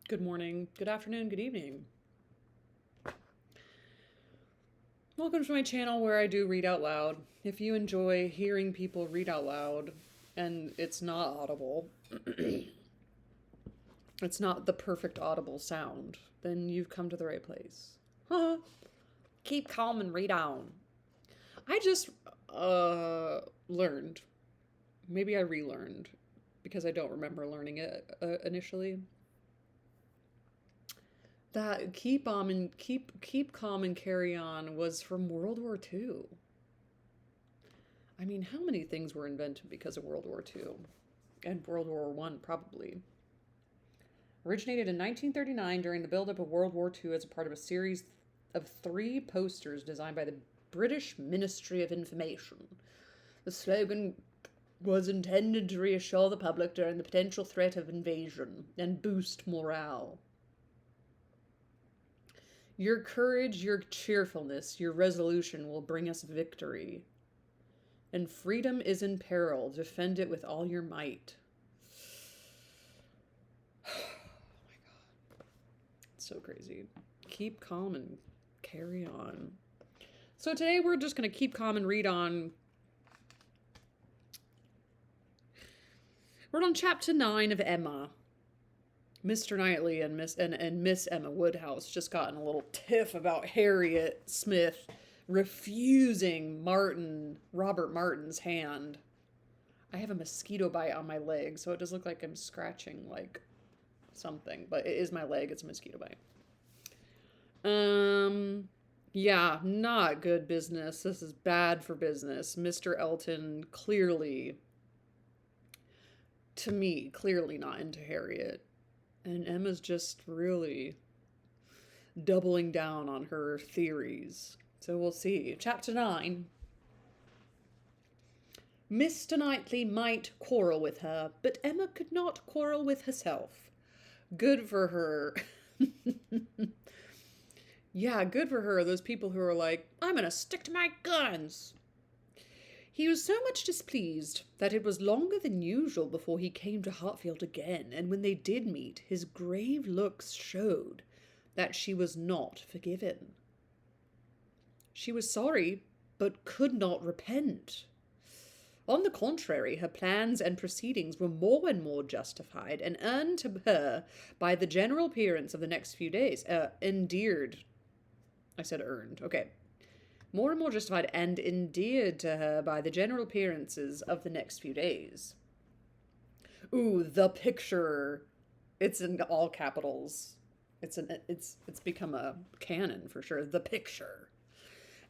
Good morning, good afternoon, good evening. Welcome to my channel where I do read out loud. If you enjoy hearing people read out loud and it's not audible, it's not the perfect audible sound, then you've come to the right place. Keep calm and read on. I just learned. Maybe I relearned because I don't remember learning it initially. That keep calm and carry on was from World War II. I mean, how many things were invented because of World War II? And World War One, probably. Originated in 1939 during the buildup of World War II as a part of a series of 3 posters designed by the British Ministry of Information. The slogan was intended to reassure the public during the potential threat of invasion and boost morale. Your courage, your cheerfulness, your resolution will bring us victory. And freedom is in peril. Defend it with all your might. Oh my God. It's so crazy. Keep calm and carry on. So today we're just going to keep calm and read on. We're on chapter 9 of Emma. Mr. Knightley and Miss Emma Woodhouse just got in a little tiff about Harriet Smith refusing Robert Martin's hand. I have a mosquito bite on my leg, so it does look like I'm scratching like something, but it is my leg. It's a mosquito bite. Yeah, not good business. This is bad for business. Mr. Elton clearly, to me, clearly not into Harriet. And Emma's just really doubling down on her theories. So we'll see. Chapter 9. Mr. Knightley might quarrel with her, but Emma could not quarrel with herself. Good for her. Yeah, good for her. Those people who are like, I'm going to stick to my guns. He was so much displeased that it was longer than usual before he came to Hartfield again, and when they did meet, his grave looks showed that she was not forgiven. She was sorry, but could not repent. On the contrary, her plans and proceedings were more and more justified and earned to her by the general appearance of the next few days. Endeared. I said earned. Okay. More and more justified and endeared to her by the general appearances of the next few days. Ooh, the picture. It's in all capitals. It's become a canon for sure. The picture,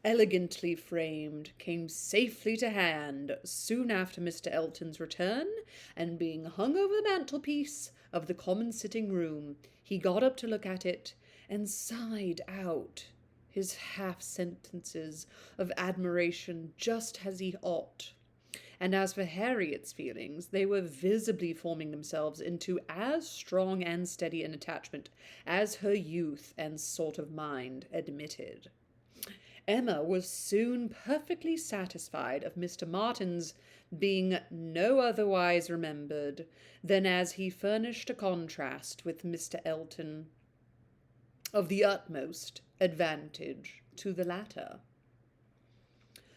elegantly framed, came safely to hand soon after Mr. Elton's return, and being hung over the mantelpiece of the common sitting room, he got up to look at it and sighed out his half-sentences of admiration just as he ought. And as for Harriet's feelings, they were visibly forming themselves into as strong and steady an attachment as her youth and sort of mind admitted. Emma was soon perfectly satisfied of Mr. Martin's being no otherwise remembered than as he furnished a contrast with Mr. Elton of the utmost advantage to the latter.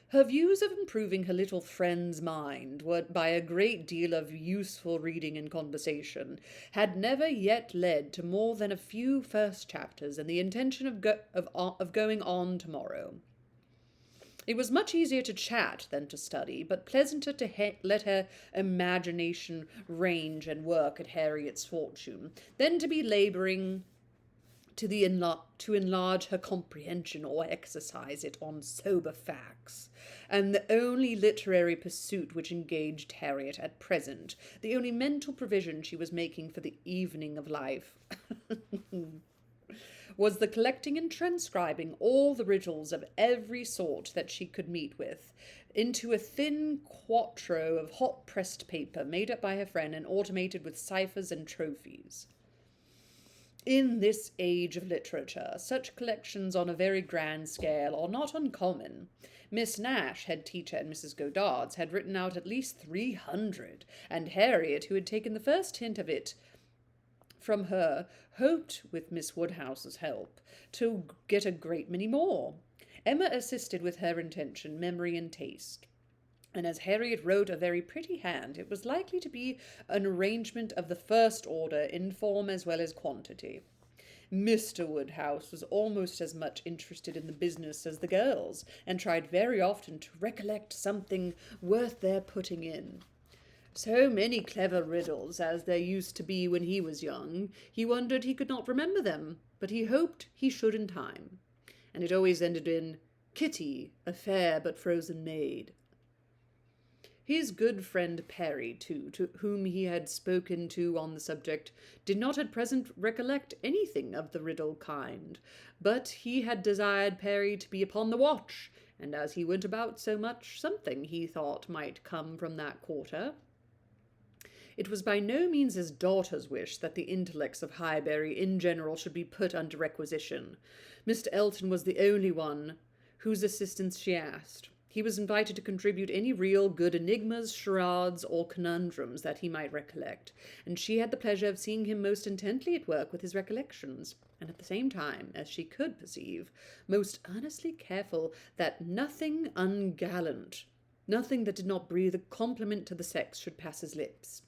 Her views of improving her little friend's mind were by a great deal of useful reading and conversation, had never yet led to more than a few first chapters and the intention of going on tomorrow. It was much easier to chat than to study, but pleasanter to let her imagination range and work at Harriet's fortune than to be labouring to enlarge her comprehension or exercise it on sober facts. And the only literary pursuit which engaged Harriet at present, the only mental provision she was making for the evening of life, was the collecting and transcribing all the riddles of every sort that she could meet with into a thin quarto of hot-pressed paper made up by her friend and automated with ciphers and trophies. In this age of literature, such collections on a very grand scale are not uncommon. Miss Nash, head teacher at Mrs. Goddard's, had written out at least 300, and Harriet, who had taken the first hint of it from her, hoped, with Miss Woodhouse's help, to get a great many more. Emma assisted with her intention, memory, and taste. And as Harriet wrote a very pretty hand, it was likely to be an arrangement of the first order in form as well as quantity. Mr. Woodhouse was almost as much interested in the business as the girls, and tried very often to recollect something worth their putting in. So many clever riddles as there used to be when he was young, he wondered he could not remember them, but he hoped he should in time. And it always ended in Kitty, a fair but frozen maid. His good friend Perry, too, to whom he had spoken to on the subject, did not at present recollect anything of the riddle kind, but he had desired Perry to be upon the watch, and as he went about so much, something, he thought, might come from that quarter. It was by no means his daughter's wish that the intellects of Highbury in general should be put under requisition. Mr. Elton was the only one whose assistance she asked. He was invited to contribute any real good enigmas, charades, or conundrums that he might recollect, and she had the pleasure of seeing him most intently at work with his recollections, and at the same time, as she could perceive, most earnestly careful that nothing ungallant, nothing that did not breathe a compliment to the sex, should pass his lips.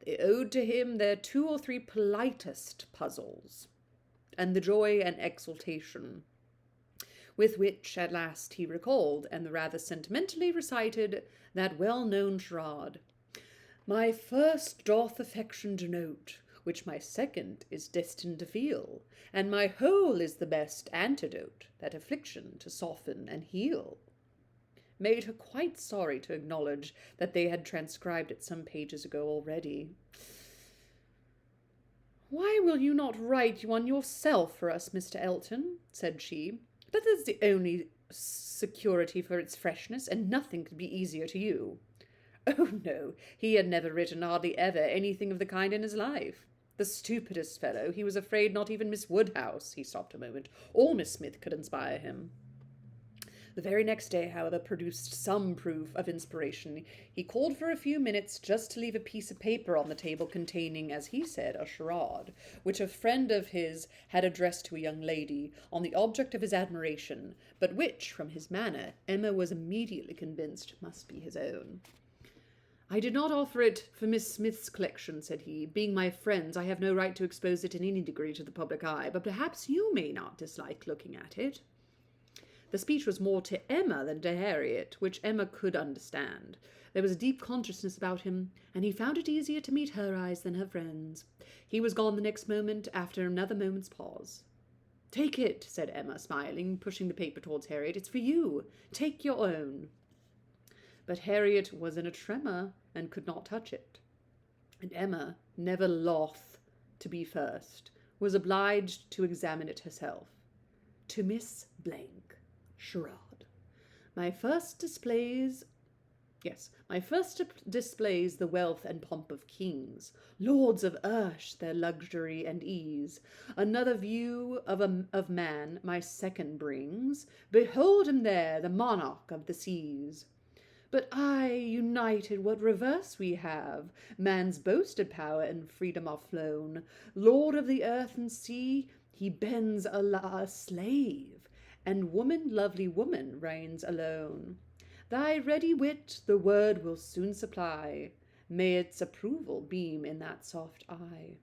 They owed to him their 2 or 3 politest puzzles, and the joy and exultation with which at last he recalled, and rather sentimentally recited, that well-known charade. My first doth affection denote, which my second is destined to feel, and my whole is the best antidote, that affliction to soften and heal. Made her quite sorry to acknowledge that they had transcribed it some pages ago already. Why will you not write one yourself for us, Mr. Elton? Said she. That is the only security for its freshness, and nothing could be easier to you. Oh, no, he had never written, hardly ever, anything of the kind in his life. The stupidest fellow, he was afraid not even Miss Woodhouse, he stopped a moment, or Miss Smith could inspire him. The very next day, however, produced some proof of inspiration. He called for a few minutes just to leave a piece of paper on the table containing, as he said, a charade, which a friend of his had addressed to a young lady, on the object of his admiration, but which, from his manner, Emma was immediately convinced must be his own. I did not offer it for Miss Smith's collection, said he. Being my friends, I have no right to expose it in any degree to the public eye, but perhaps you may not dislike looking at it. The speech was more to Emma than to Harriet, which Emma could understand. There was a deep consciousness about him, and he found it easier to meet her eyes than her friends. He was gone the next moment, after another moment's pause. Take it, said Emma, smiling, pushing the paper towards Harriet. It's for you. Take your own. But Harriet was in a tremor, and could not touch it. And Emma, never loth to be first, was obliged to examine it herself. To Miss Blank. Charade. My first displays the wealth and pomp of kings, lords of Ersh, their luxury and ease. Another view of man my second brings. Behold him there, the monarch of the seas. But I, united, what reverse we have? Man's boasted power and freedom are flown. Lord of the earth and sea, he bends a slave. And woman, lovely woman, reigns alone. Thy ready wit the word will soon supply. May its approval beam in that soft eye.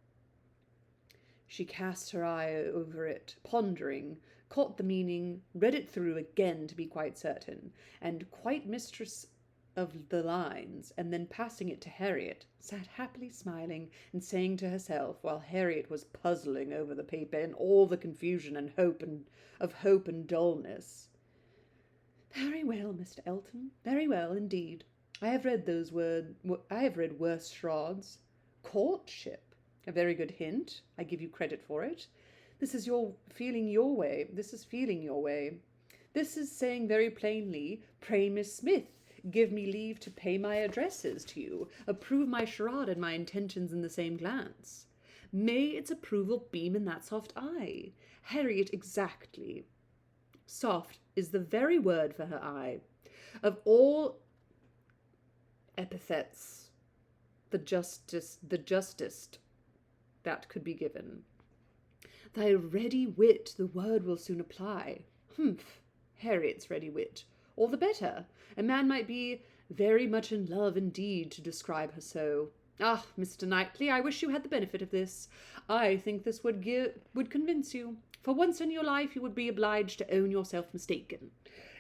She cast her eye over it, pondering, caught the meaning, read it through again to be quite certain, and quite mistress of the lines, and then passing it to Harriet, sat happily smiling and saying to herself, while Harriet was puzzling over the paper in all the confusion and hope and dullness. Very well, Mr. Elton, very well indeed. I have read worse charades. Courtship, a very good hint. I give you credit for it. This is feeling your way. This is saying very plainly, pray, Miss Smith, give me leave to pay my addresses to you, approve my charade and my intentions in the same glance. May its approval beam in that soft eye. Harriet, exactly. Soft is the very word for her eye. Of all epithets, the justest. that could be given. Thy ready wit, the word will soon apply. Humph, Harriet's ready wit. All the better. A man might be very much in love indeed to describe her so. Ah, Mr. Knightley, I wish you had the benefit of this. I think this would convince you. For once in your life you would be obliged to own yourself mistaken.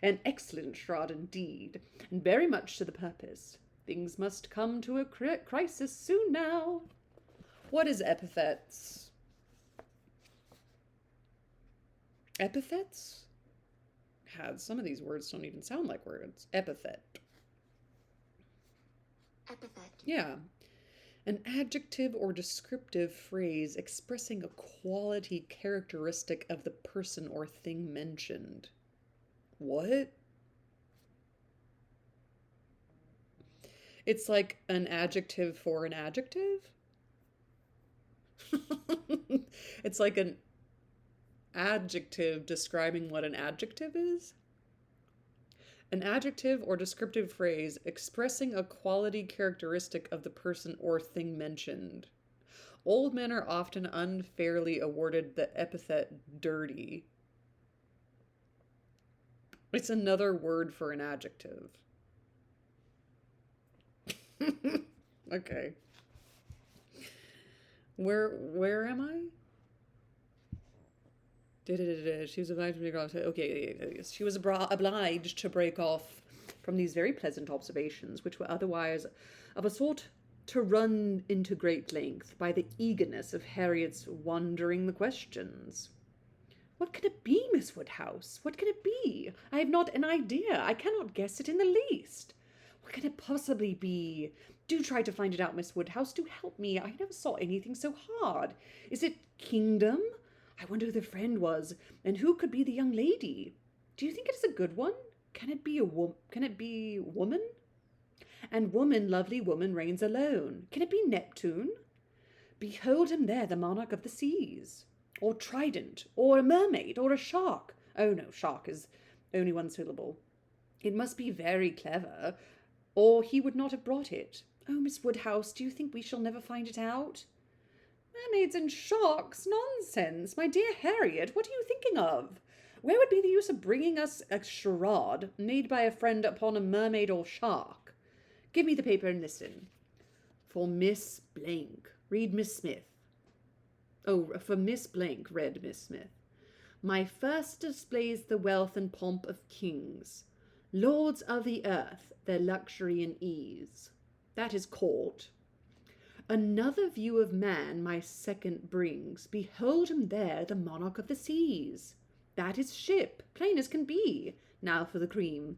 An excellent charade indeed, and very much to the purpose. Things must come to a crisis soon now. What is epithets? Epithets? God, some of these words don't even sound like words. Epithet. Epithet. Yeah. An adjective or descriptive phrase expressing a quality characteristic of the person or thing mentioned. What? It's like an adjective for an adjective? It's like an adjective describing what an adjective is? An adjective or descriptive phrase expressing a quality characteristic of the person or thing mentioned. Old men are often unfairly awarded the epithet dirty. It's another word for an adjective. Okay. Where am I? She was obliged to break off. Okay, she was obliged to break off from these very pleasant observations, which were otherwise of a sort to run into great length by the eagerness of Harriet's wondering the questions. What can it be, Miss Woodhouse? What can it be? I have not an idea. I cannot guess it in the least. What can it possibly be? Do try to find it out, Miss Woodhouse. Do help me. I never saw anything so hard. Is it kingdom? I wonder who the friend was, and who could be the young lady. Do you think it is a good one? Can it be woman? And woman, lovely woman, reigns alone. Can it be Neptune? Behold him there, the monarch of the seas. Or trident, or a mermaid, or a shark. Oh no, shark is only one syllable. It must be very clever, or he would not have brought it. Oh, Miss Woodhouse, do you think we shall never find it out? Mermaids and sharks? Nonsense! My dear Harriet, what are you thinking of? Where would be the use of bringing us a charade made by a friend upon a mermaid or shark? Give me the paper and listen. For Miss Blank, read Miss Smith. Oh, for Miss Blank, read Miss Smith. My first displays the wealth and pomp of kings, lords of the earth, their luxury and ease. That is court. Another view of man my second brings. Behold him there, the monarch of the seas. That is ship, plain as can be. Now for the cream.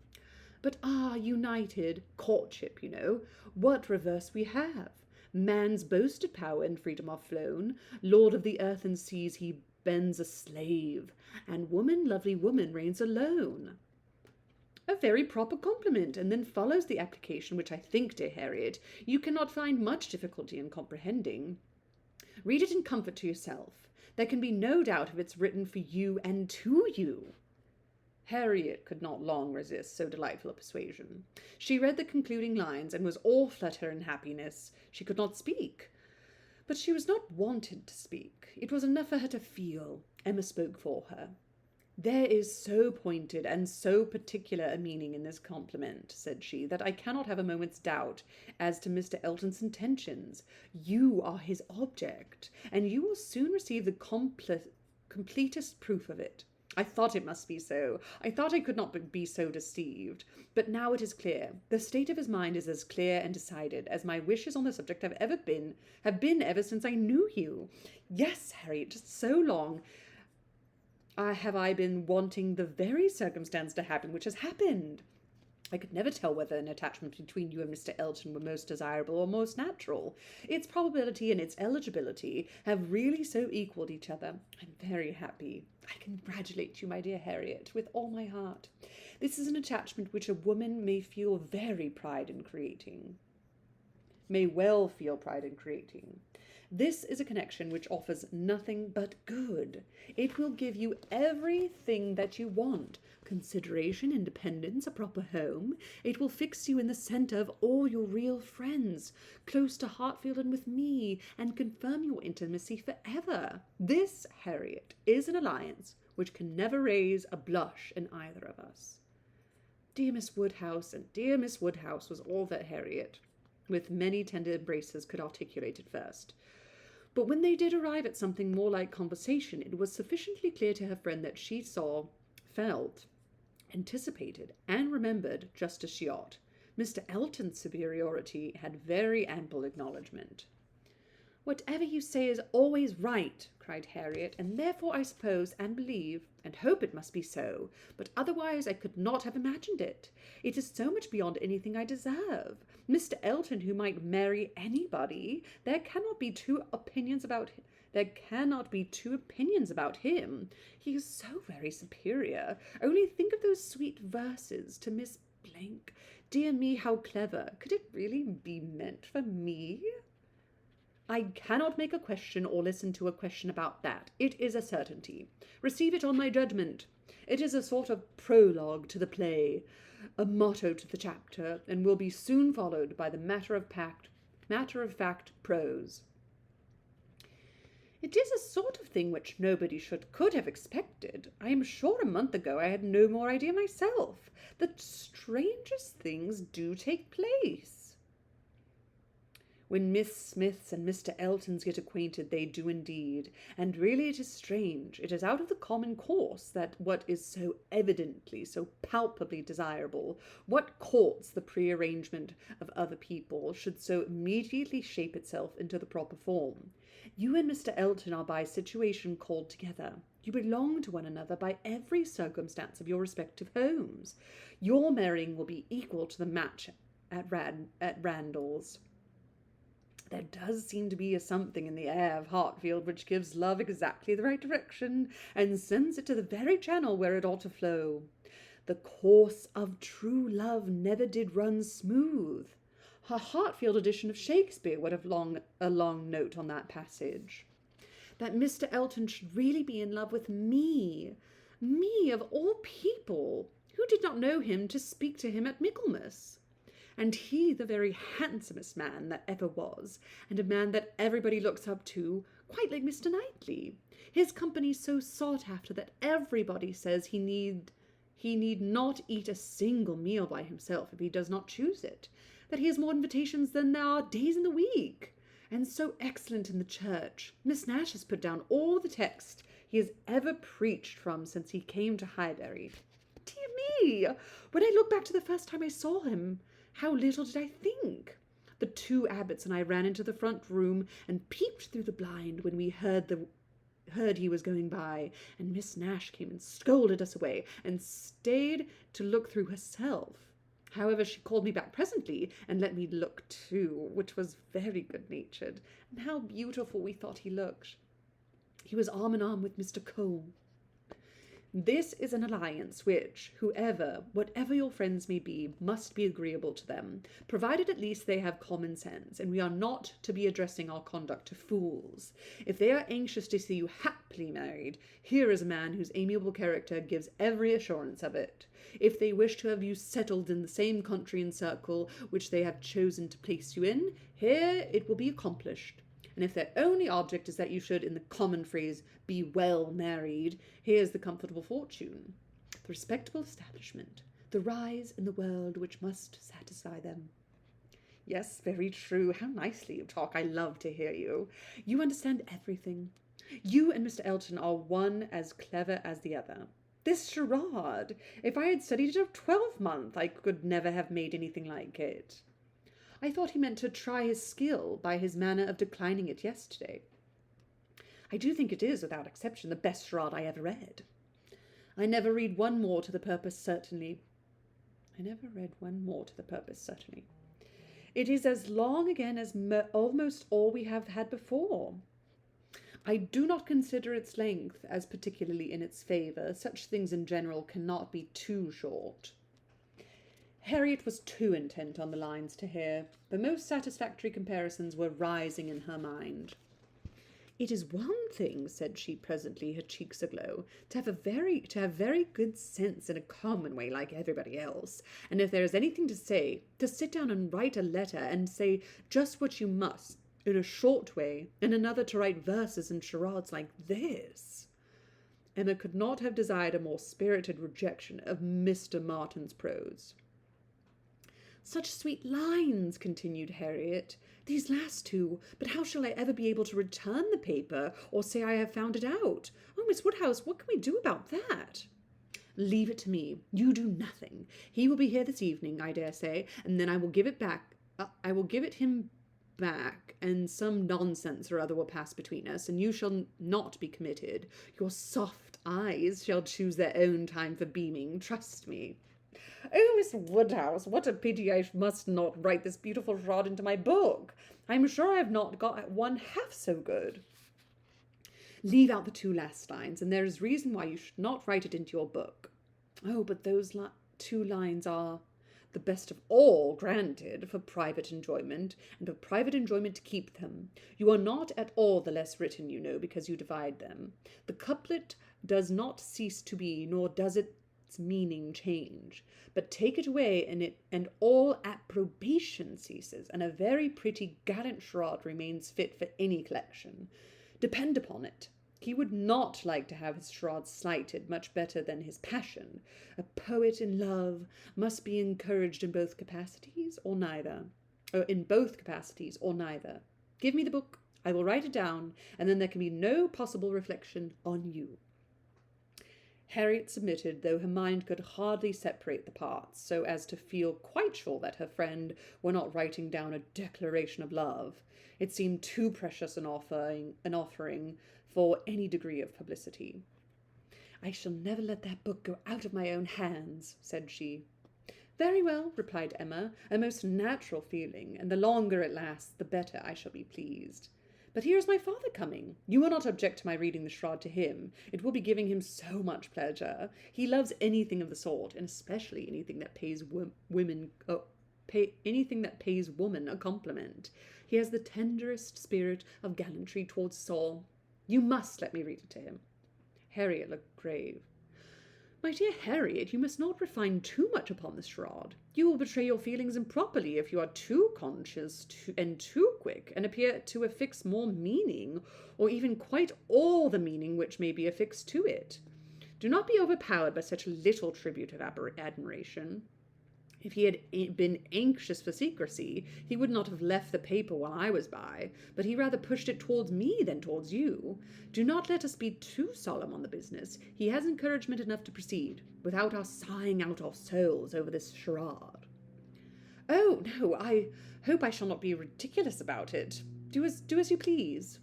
But united, courtship, you know, what reverse we have. Man's boasted power and freedom are flown. Lord of the earth and seas, he bends a slave. And woman, lovely woman, reigns alone. A very proper compliment, and then follows the application, which I think, dear Harriet, you cannot find much difficulty in comprehending. Read it in comfort to yourself. There can be no doubt of its written for you and to you. Harriet could not long resist so delightful a persuasion. She read the concluding lines, and was all flutter and happiness. She could not speak, but she was not wanted to speak. It was enough for her to feel. Emma spoke for her. There is so pointed and so particular a meaning in this compliment, said she, that I cannot have a moment's doubt as to Mr. Elton's intentions. You are his object, and you will soon receive the completest proof of it. I thought it must be so. I thought I could not be so deceived. But now it is clear. The state of his mind is as clear and decided as my wishes on the subject have been ever since I knew you. Yes, Harriet, just so long have I been wanting the very circumstance to happen which has happened. I could never tell whether an attachment between you and Mr. Elton were most desirable or most natural. Its probability and its eligibility have really so equalled each other. I'm very happy. I congratulate you, my dear Harriet, with all my heart. This is an attachment which a woman may feel very pride in creating. May well feel pride in creating. This is a connection which offers nothing but good. It will give you everything that you want: consideration, independence, a proper home. It will fix you in the centre of all your real friends, close to Hartfield and with me, and confirm your intimacy forever. This, Harriet, is an alliance which can never raise a blush in either of us. Dear Miss Woodhouse, and dear Miss Woodhouse was all that Harriet, with many tender embraces, could articulate at first. But when they did arrive at something more like conversation, it was sufficiently clear to her friend that she saw, felt, anticipated, and remembered just as she ought. Mr. Elton's superiority had very ample acknowledgment. "Whatever you say is always right," cried Harriet, "and therefore I suppose and believe and hope it must be so, but otherwise I could not have imagined it. It is so much beyond anything I deserve. Mr. Elton, who might marry anybody, there cannot be two opinions about him. He is so very superior. Only think of those sweet verses to Miss Blank. Dear me, how clever. Could it really be meant for me? I cannot make a question or listen to a question about that. It is a certainty. Receive it on my judgment. It is a sort of prologue to the play, a motto to the chapter, and will be soon followed by the matter-of-fact prose. It is a sort of thing which nobody could have expected. I am sure a month ago I had no more idea myself. The strangest things do take place. When Miss Smiths and Mr. Eltons get acquainted, they do indeed, and really it is strange. It is out of the common course that what is so evidently, so palpably desirable, what courts the prearrangement of other people, should so immediately shape itself into the proper form. You and Mr. Elton are by situation called together. You belong to one another by every circumstance of your respective homes. Your marrying will be equal to the match at Randall's. There does seem to be a something in the air of Hartfield which gives love exactly the right direction, and sends it to the very channel where it ought to flow. The course of true love never did run smooth. A Hartfield edition of Shakespeare would have a long note on that passage. That Mr. Elton should really be in love with me of all people, who did not know him to speak to him at Michaelmas. And he the very handsomest man that ever was, and a man that everybody looks up to, quite like Mr. Knightley. His company so sought after that everybody says he need not eat a single meal by himself if he does not choose it, that he has more invitations than there are days in the week, and so excellent in the church. Miss Nash has put down all the text he has ever preached from since he came to Highbury. Dear me, when I look back to the first time I saw him, how little did I think! The two abbots and I ran into the front room and peeped through the blind when we heard he was going by, and Miss Nash came and scolded us away, and stayed to look through herself. However, she called me back presently, and let me look too, which was very good-natured, and how beautiful we thought he looked. He was arm in arm with Mr. Cole. This is an alliance which, whatever your friends may be, must be agreeable to them, provided at least they have common sense, and we are not to be addressing our conduct to fools. If they are anxious to see you happily married, here is a man whose amiable character gives every assurance of it. If they wish to have you settled in the same country and circle which they have chosen to place you in, here it will be accomplished. And if their only object is that you should, in the common phrase, be well married, here's the comfortable fortune, the respectable establishment, the rise in the world which must satisfy them. Yes, very true. How nicely you talk. I love to hear you. You understand everything. You and Mr. Elton are one as clever as the other. This charade, if I had studied it a 12-month, I could never have made anything like it. I thought he meant to try his skill by his manner of declining it yesterday. I do think it is, without exception, the best charade I ever read. I never read one more to the purpose, certainly. It is as long again as almost all we have had before. I do not consider its length as particularly in its favour. Such things in general cannot be too short. Harriet was too intent on the lines to hear. The most satisfactory comparisons were rising in her mind. "It is one thing," said she presently, her cheeks aglow, to have very good sense in a common way like everybody else, and if there is anything to say, to sit down and write a letter and say just what you must in a short way, and another to write verses and charades like this. Emma could not have desired a more spirited rejection of Mr. Martin's prose. "Such sweet lines," continued Harriet, "these last two, but how shall I ever be able to return the paper, or say I have found it out? Oh, Miss Woodhouse, what can we do about that?" "Leave it to me. You do nothing. He will be here this evening, I dare say, and then I will give it back. I will give it him back, and some nonsense or other will pass between us, and you shall not be committed. Your soft eyes shall choose their own time for beaming, trust me." "Oh, Miss Woodhouse, what a pity I must not write this beautiful charade into my book. I am sure I have not got one half so good." "Leave out the two last lines, and there is reason why you should not write it into your book." "Oh, but those two lines are the best of all, granted, for private enjoyment, and for private enjoyment to keep them. You are not at all the less written, you know, because you divide them. The couplet does not cease to be, nor does its meaning change. But take it away, and all approbation ceases, and a very pretty gallant charade remains fit for any collection. Depend upon it, he would not like to have his charade slighted much better than his passion. A poet in love must be encouraged in both capacities, or neither. Give me the book, I will write it down, and then there can be no possible reflection on you." Harriet submitted, though her mind could hardly separate the parts, so as to feel quite sure that her friend were not writing down a declaration of love. It seemed too precious an offering for any degree of publicity. "I shall never let that book go out of my own hands," said she. "Very well," replied Emma, "a most natural feeling, and the longer it lasts, the better I shall be pleased. But here is my father coming. You will not object to my reading the charade to him. It will be giving him so much pleasure. He loves anything of the sort, and especially anything that pays woman a compliment. He has the tenderest spirit of gallantry towards us all. You must let me read it to him." Harriet looked grave. "My dear Harriet, you must not refine too much upon this charade. You will betray your feelings improperly if you are too conscious and too quick, and appear to affix more meaning, or even quite all the meaning which may be affixed to it. Do not be overpowered by such a little tribute of admiration. If he had been anxious for secrecy, he would not have left the paper while I was by, but he rather pushed it towards me than towards you. Do not let us be too solemn on the business. He has encouragement enough to proceed, without our sighing out our souls over this charade." "Oh, no, I hope I shall not be ridiculous about it. Do as you please."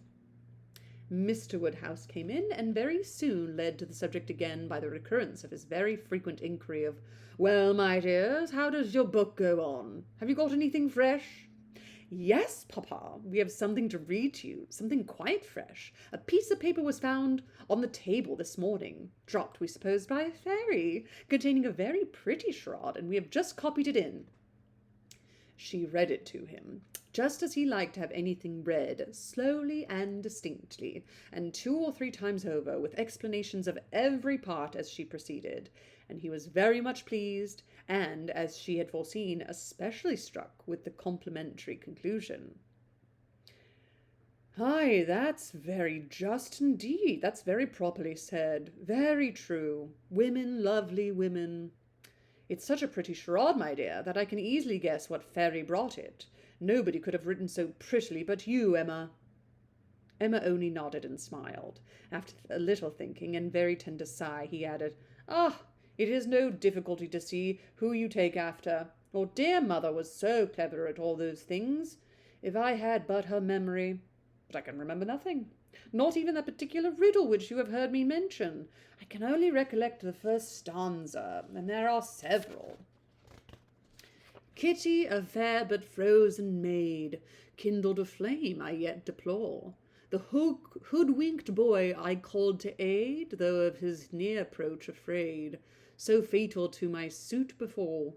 Mr. Woodhouse came in, and very soon led to the subject again by the recurrence of his very frequent inquiry of, "Well, my dears, how does your book go on? Have you got anything fresh?" "Yes, papa, we have something to read to you, something quite fresh. A piece of paper was found on the table this morning, dropped, we suppose, by a fairy, containing a very pretty charade, and we have just copied it in." She read it to him, just as he liked to have anything read, slowly and distinctly, and 2 or 3 times over, with explanations of every part as she proceeded, and he was very much pleased, and, as she had foreseen, especially struck with the complimentary conclusion. "Ay, that's very just indeed. That's very properly said. Very true. Women, lovely women. It's such a pretty charade, my dear, that I can easily guess what fairy brought it. Nobody could have written so prettily but you, Emma." Emma only nodded and smiled. After a little thinking and very tender sigh, he added, "Ah, it is no difficulty to see who you take after. Your dear mother was so clever at all those things. If I had but her memory. But I can remember nothing. Not even that particular riddle which you have heard me mention. I can only recollect the first stanza, and there are several. Kitty, a fair but frozen maid, kindled a flame I yet deplore. The hoodwinked boy I called to aid, though of his near approach afraid, so fatal to my suit before.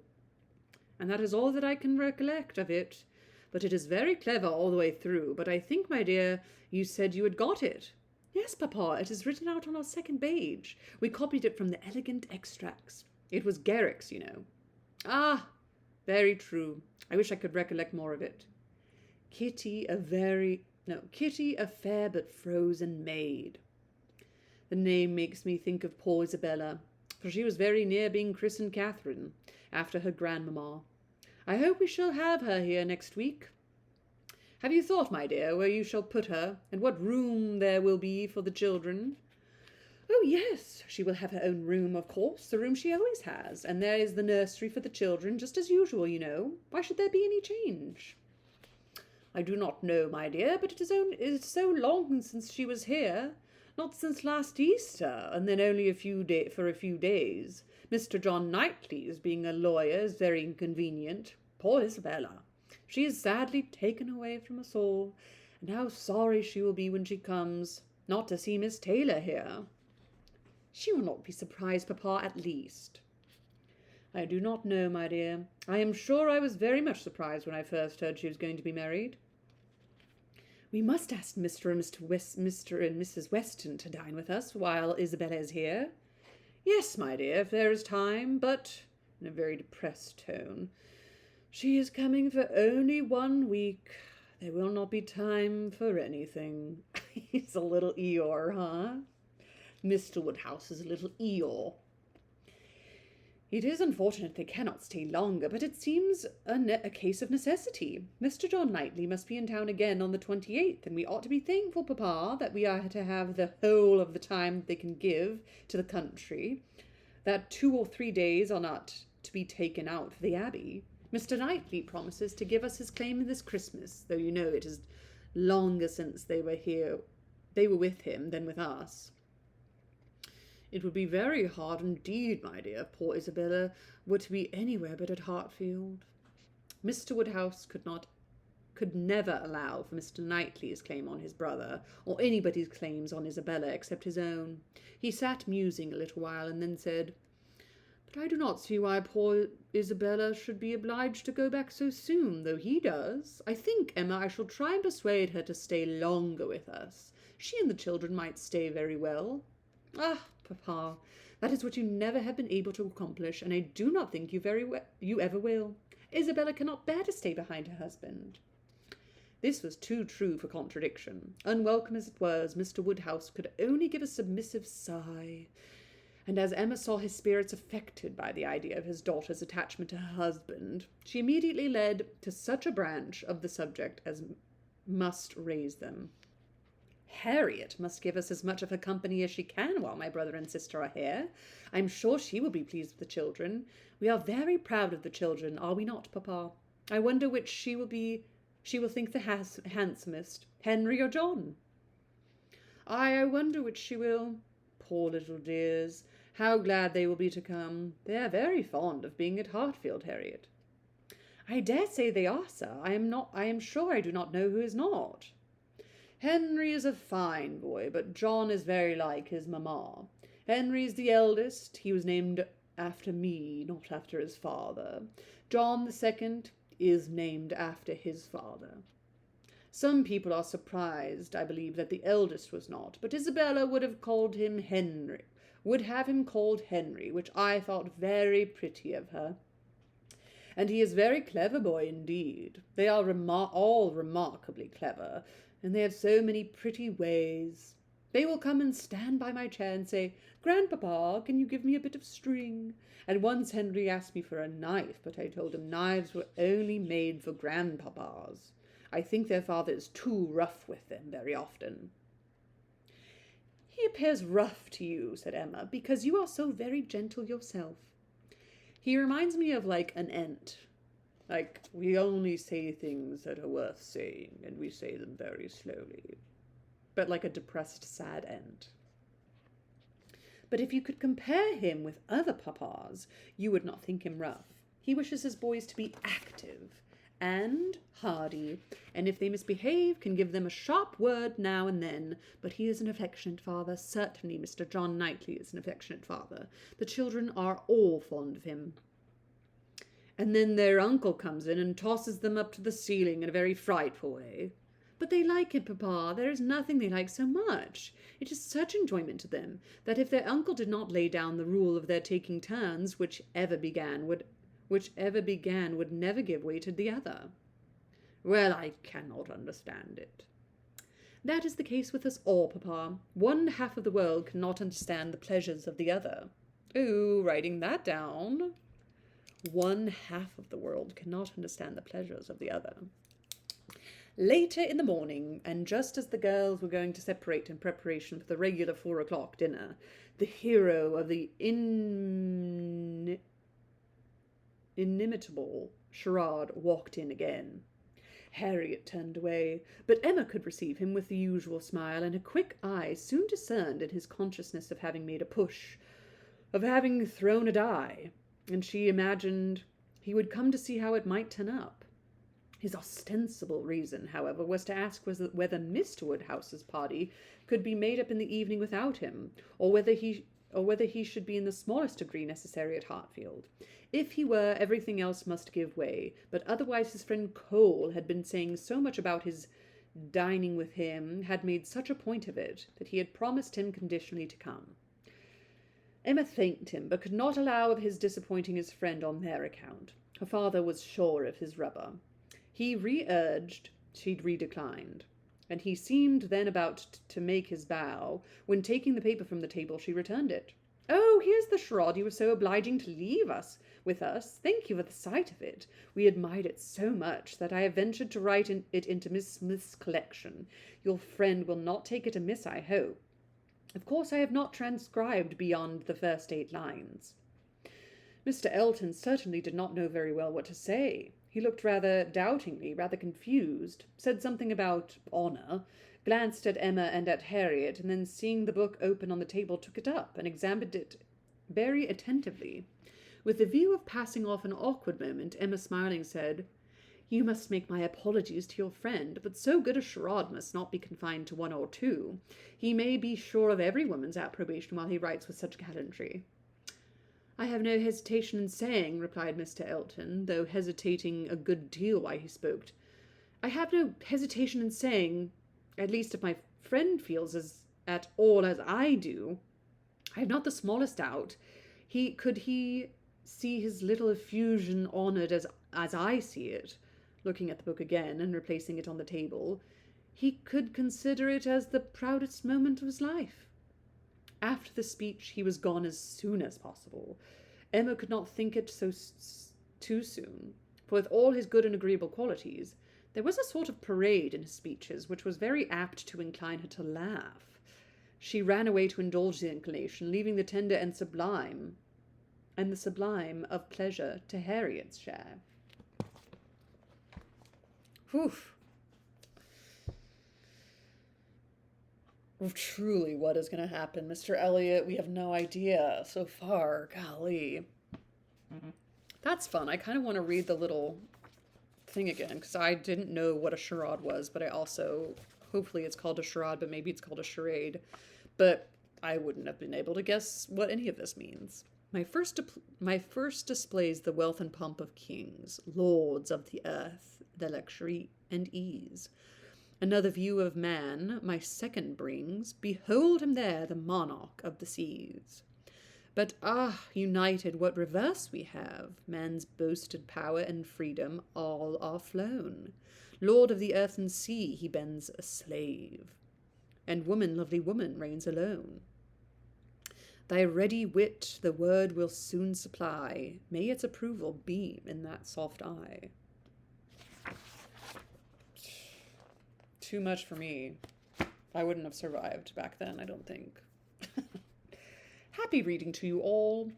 And that is all that I can recollect of it. but it is very clever all the way through. But I think, my dear, you said you had got it. Yes, Papa, it is written out on our second page. We copied it from the elegant extracts. It was Garrick's, you know. Ah, very true. I wish I could recollect more of it. Kitty, a fair but frozen maid. The name makes me think of poor Isabella, for she was very near being christened Catherine, after her grandmamma. I hope we shall have her here next week. Have you thought, my dear, where you shall put her, and what room there will be for the children? Oh, yes, she will have her own room, of course, the room she always has, and there is the nursery for the children, just as usual, you know. Why should there be any change? I do not know, my dear, but it is so long since she was here. Not since last Easter, and then only for a few days. Mr. John Knightley's being a lawyer is very inconvenient. Poor Isabella! She is sadly taken away from us all, and how sorry she will be when she comes, not to see Miss Taylor here. She will not be surprised, Papa, at least. I do not know, my dear. I am sure I was very much surprised when I first heard she was going to be married. We must ask Mr. and Mrs. Weston to dine with us while Isabella is here. Yes, my dear, if there is time, but, in a very depressed tone, she is coming for only 1 week. There will not be time for anything. He's a little Eeyore, huh? Mr. Woodhouse is a little Eeyore. It is unfortunate they cannot stay longer, but it seems a case of necessity. Mr. John Knightley must be in town again on the 28th, and we ought to be thankful, Papa, that we are to have the whole of the time they can give to the country, that 2 or 3 days are not to be taken out for the Abbey. Mr. Knightley promises to give us his claim this Christmas, though you know it is longer since they were with him than with us. It would be very hard indeed, my dear, if poor Isabella were to be anywhere but at Hartfield. Mr. Woodhouse could never allow for Mr. Knightley's claim on his brother, or anybody's claims on Isabella except his own. He sat musing a little while, and then said, But I do not see why poor Isabella should be obliged to go back so soon, though he does. I think, Emma, I shall try and persuade her to stay longer with us. She and the children might stay very well. Ah, Papa, that is what you never have been able to accomplish, and I do not think you ever will. Isabella cannot bear to stay behind her husband. This was too true for contradiction. Unwelcome as it was, Mr. Woodhouse could only give a submissive sigh, and as Emma saw his spirits affected by the idea of his daughter's attachment to her husband, she immediately led to such a branch of the subject as must raise them. Harriet must give us as much of her company as she can while my brother and sister are here. I'm sure she will be pleased with the children. We are very proud of the children, are we not, Papa? I wonder which she will think the handsomest, Henry or John? I wonder which she will. Poor little dears, how glad they will be to come. They are very fond of being at Hartfield, Harriet. I dare say they are, sir. I am sure I do not know who is not. Henry is a fine boy, but John is very like his mamma. Henry is the eldest. He was named after me, not after his father. John the second is named after his father. Some people are surprised, I believe, that the eldest was not, but Isabella would have him called Henry, which I thought very pretty of her. And he is a very clever boy indeed. They are all remarkably clever, and they have so many pretty ways. They will come and stand by my chair and say, Grandpapa, can you give me a bit of string? And once Henry asked me for a knife, but I told him knives were only made for grandpapas. I think their father is too rough with them very often. He appears rough to you, said Emma, because you are so very gentle yourself. He reminds me of like an ant. Like, we only say things that are worth saying, and we say them very slowly. But like a depressed, sad ant. But if you could compare him with other papas, you would not think him rough. He wishes his boys to be active and hardy, and if they misbehave, can give them a sharp word now and then. But he is an affectionate father. Certainly Mr. John Knightley is an affectionate father. The children are all fond of him. And then their uncle comes in and tosses them up to the ceiling in a very frightful way. But they like it, Papa. There is nothing they like so much. It is such enjoyment to them that if their uncle did not lay down the rule of their taking turns, whichever began would never give way to the other. Well, I cannot understand it. That is the case with us all, Papa. One half of the world cannot understand the pleasures of the other. Ooh, writing that down. One half of the world cannot understand the pleasures of the other. Later in the morning, and just as the girls were going to separate in preparation for the regular 4 o'clock dinner, the hero of the inimitable Charade walked in again. Harriet turned away, but Emma could receive him with the usual smile, and a quick eye soon discerned in his consciousness of having made a push, of having thrown a die, and she imagined he would come to see how it might turn up. His ostensible reason, however, was to ask whether Mr. Woodhouse's party could be made up in the evening without him, or whether he should be in the smallest degree necessary at Hartfield. If he were, everything else must give way, but otherwise his friend Cole had been saying so much about his dining with him, had made such a point of it, that he had promised him conditionally to come. Emma thanked him, but could not allow of his disappointing his friend on their account. Her father was sure of his rubber. He re-urged, she'd re-declined, and he seemed then about to make his bow, when taking the paper from the table she returned it. "Oh, here's the charade you were so obliging to leave with us. Thank you for the sight of it. We admired it so much that I have ventured to write it into Miss Smith's collection. Your friend will not take it amiss, I hope. Of course I have not transcribed beyond the first 8 lines." Mr. Elton certainly did not know very well what to say. He looked rather doubtingly, rather confused, said something about honour, glanced at Emma and at Harriet, and then seeing the book open on the table took it up and examined it very attentively. With the view of passing off an awkward moment, Emma smiling said, "You must make my apologies to your friend, but so good a charade must not be confined to 1 or 2. He may be sure of every woman's approbation while he writes with such gallantry." "I have no hesitation in saying," replied Mr. Elton, though hesitating a good deal while he spoke, "I have no hesitation in saying, at least if my friend feels at all as I do, I have not the smallest doubt, could he see his little effusion honoured as I see it," looking at the book again and replacing it on the table, "he could consider it as the proudest moment of his life." After the speech he was gone as soon as possible. Emma could not think it too soon, for with all his good and agreeable qualities, there was a sort of parade in his speeches which was very apt to incline her to laugh. She ran away to indulge the inclination, leaving the tender and the sublime of pleasure to Harriet's share. Whew. Truly, what is going to happen, Mr. Elliot? We have no idea so far. Golly. That's fun. I kind of want to read the little thing again, because I didn't know what a charade was, but I also, hopefully it's called a charade, but maybe it's called a charade. But I wouldn't have been able to guess what any of this means. My first displays the wealth and pomp of kings, lords of the earth, the luxury and ease. Another view of man my second brings. Behold him there, the monarch of the seas. But united, what reverse we have! Man's boasted power and freedom all are flown. Lord of the earth and sea, he bends a slave, and woman, lovely woman, reigns alone. Thy ready wit the word will soon supply. May its approval beam in that soft eye. Too much for me. I wouldn't have survived back then, I don't think. Happy reading to you all,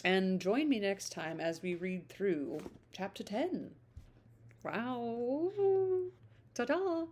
and join me next time as we read through chapter 10. Wow. Ta-da!